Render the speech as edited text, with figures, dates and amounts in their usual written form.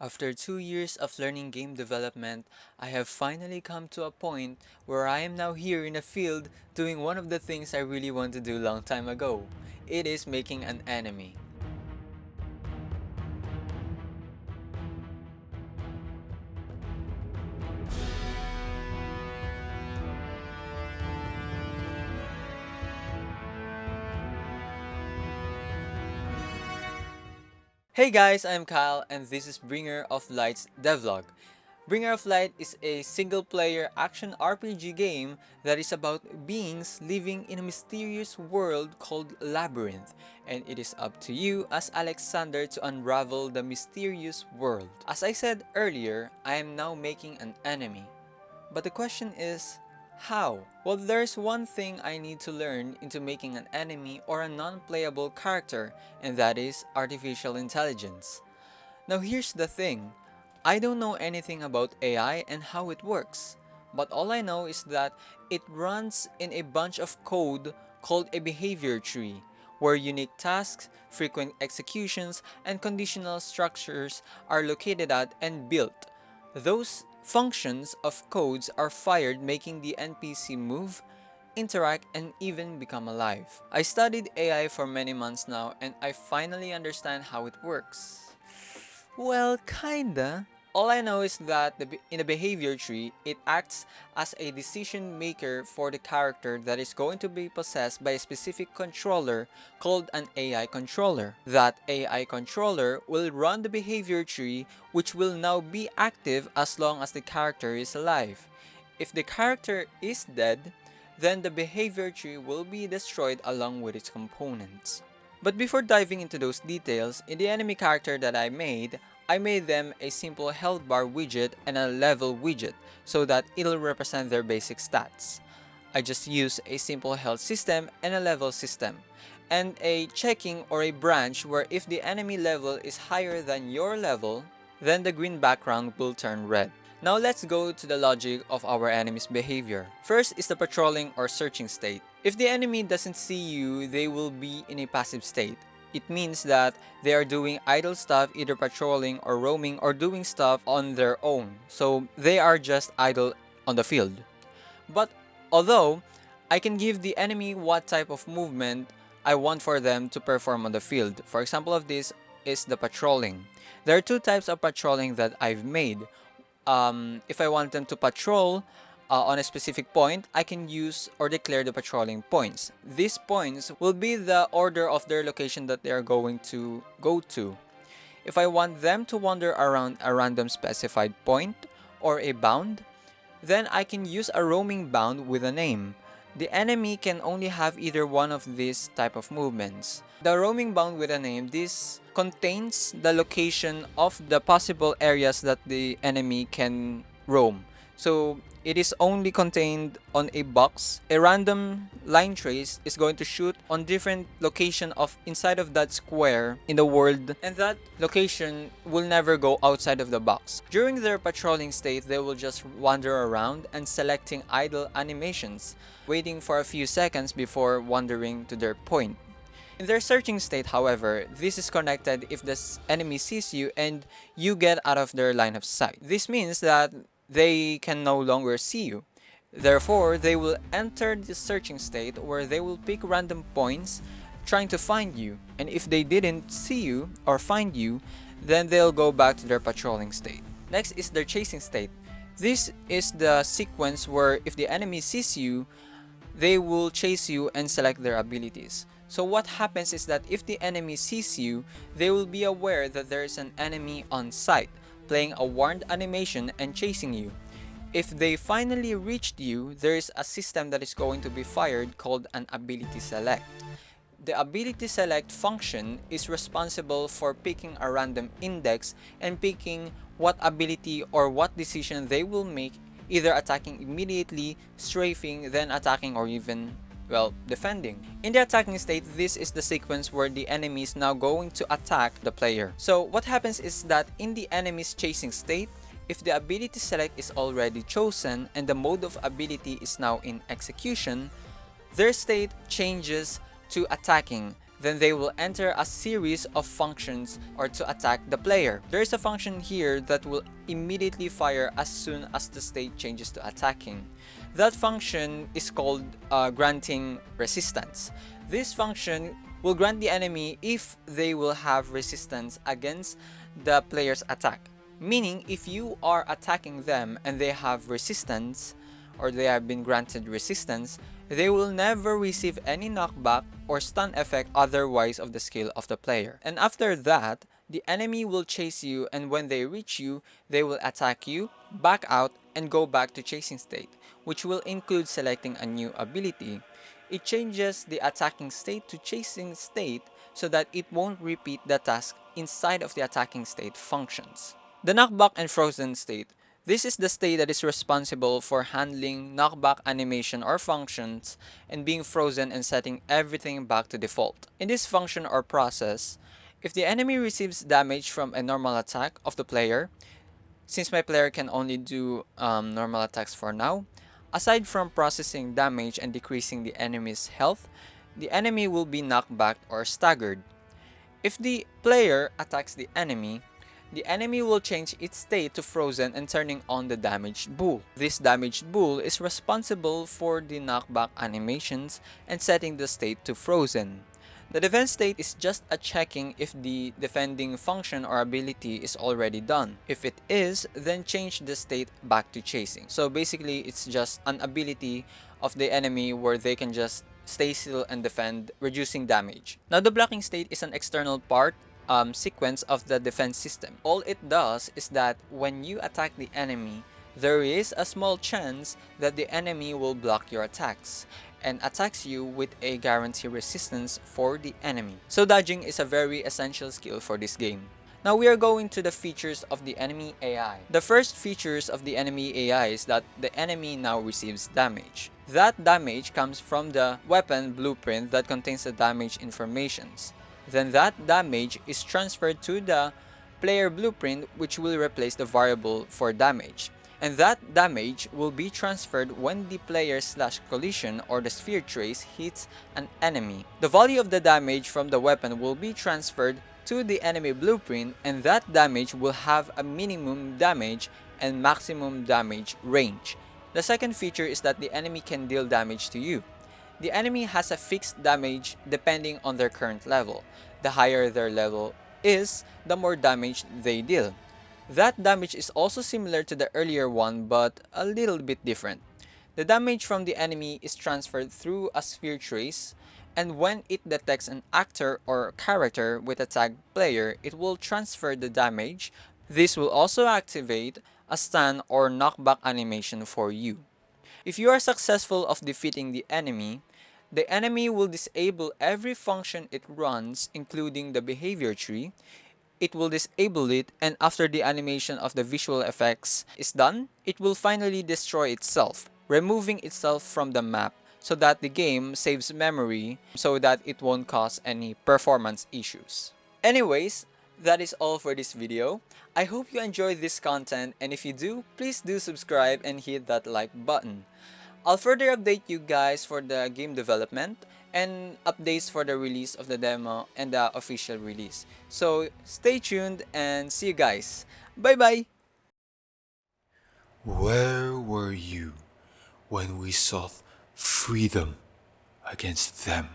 After 2 years of learning game development, I have finally come to a point where I am now here in the field doing one of the things I really want to do long time ago. It is making an anime. Hey guys, I'm Kyle and this is Bringer of Light's devlog. Bringer of Light is a single-player action RPG game that is about beings living in a mysterious world called Labyrinth, and it is up to you as Alexander to unravel the mysterious world. As I said earlier, I am now making an enemy. But the question is, how? Well, there's one thing I need to learn into making an enemy or a non-playable character, and that is artificial intelligence. Now here's the thing, I don't know anything about AI and how it works, but all I know is that it runs in a bunch of code called a behavior tree, where unique tasks, frequent executions, and conditional structures are located at and built. Those functions of codes are fired, making the NPC move, interact, and even become alive. I studied AI for many months now and I finally understand how it works. Well, kinda. All I know is that in the behavior tree, it acts as a decision maker for the character that is going to be possessed by a specific controller called an AI controller. That AI controller will run the behavior tree, which will now be active as long as the character is alive. If the character is dead, then the behavior tree will be destroyed along with its components. But before diving into those details, in the enemy character that I made them a simple health bar widget and a level widget so that it'll represent their basic stats. I just use a simple health system and a level system, and a checking or a branch where if the enemy level is higher than your level, then the green background will turn red. Now let's go to the logic of our enemy's behavior. First is the patrolling or searching state. If the enemy doesn't see you, they will be in a passive state. It means that they are doing idle stuff, either patrolling or roaming or doing stuff on their own. So they are just idle on the field. But although I can give the enemy what type of movement I want for them to perform on the field. For example of this is the patrolling. There are two types of patrolling that I've made. If I want them to patrol on a specific point, I can use or declare the patrolling points. These points will be the order of their location that they are going to go to. If I want them to wander around a random specified point or a bound, then I can use a roaming bound with a name. The enemy can only have either one of these type of movements. The roaming bound with a name, this contains the location of the possible areas that the enemy can roam. So it is only contained on a box. A random line trace is going to shoot on different location of inside of that square in the world, and that location will never go outside of the box. During their patrolling state, they will just wander around and selecting idle animations, waiting for a few seconds before wandering to their point. In their searching state, however, this is connected if the enemy sees you and you get out of their line of sight. This means that they can no longer see you. Therefore, they will enter the searching state where they will pick random points trying to find you. And if they didn't see you or find you, then they'll go back to their patrolling state. Next is their chasing state. This is the sequence where if the enemy sees you, they will chase you and select their abilities. So what happens is that if the enemy sees you, they will be aware that there is an enemy on site, playing a warned animation and chasing you. If they finally reached you, there is a system that is going to be fired called an ability select. The ability select function is responsible for picking a random index and picking what ability or what decision they will make, either attacking immediately, strafing, then attacking, or even defending. In the attacking state, this is the sequence where the enemy is now going to attack the player. So what happens is that in the enemy's chasing state, if the ability select is already chosen and the mode of ability is now in execution, their state changes to attacking. then they will enter a series of functions or to attack the player. There is a function here that will immediately fire as soon as the state changes to attacking. That function is called granting resistance. This function will grant the enemy if they will have resistance against the player's attack. Meaning, if you are attacking them and they have resistance, or they have been granted resistance, they will never receive any knockback or stun effect otherwise of the skill of the player. And after that, the enemy will chase you, and when they reach you, they will attack you, back out, and go back to chasing state, which will include selecting a new ability. It changes the attacking state to chasing state so that it won't repeat the task inside of the attacking state functions. The knockback and frozen state. This is the state that is responsible for handling knockback animation or functions and being frozen and setting everything back to default. In this function or process, if the enemy receives damage from a normal attack of the player, since my player can only do normal attacks for now, aside from processing damage and decreasing the enemy's health, the enemy will be knocked back or staggered. If the player attacks the enemy will change its state to frozen and turning on the damaged bull. This damaged bull is responsible for the knockback animations and setting the state to frozen. The defense state is just a checking if the defending function or ability is already done. If it is, then change the state back to chasing. So basically, it's just an ability of the enemy where they can just stay still and defend, reducing damage. Now, the blocking state is an external part sequence of the defense system. All it does is that when you attack the enemy, there is a small chance that the enemy will block your attacks and attacks you with a guarantee resistance for the enemy. So dodging is a very essential skill for this game. Now we are going to the features of the enemy AI. The first features of the enemy AI is that the enemy now receives damage. That damage comes from the weapon blueprint that contains the damage informations. Then that damage is transferred to the player blueprint, which will replace the variable for damage. And that damage will be transferred when the player/collision or the sphere trace hits an enemy. The value of the damage from the weapon will be transferred to the enemy blueprint, and that damage will have a minimum damage and maximum damage range. The second feature is that the enemy can deal damage to you. The enemy has a fixed damage depending on their current level. The higher their level is, the more damage they deal. That damage is also similar to the earlier one, but a little bit different. The damage from the enemy is transferred through a sphere trace, and when it detects an actor or character with a tagged player, it will transfer the damage. This will also activate a stun or knockback animation for you. If you are successful of defeating the enemy will disable every function it runs, including the behavior tree. It will disable it, and after the animation of the visual effects is done, it will finally destroy itself, removing itself from the map so that the game saves memory so that it won't cause any performance issues. Anyways, that is all for this video. I hope you enjoyed this content, and if you do, please do subscribe and hit that like button. I'll further update you guys for the game development and updates for the release of the demo and the official release. So stay tuned and see you guys. Bye bye! Where were you when we sought freedom against them?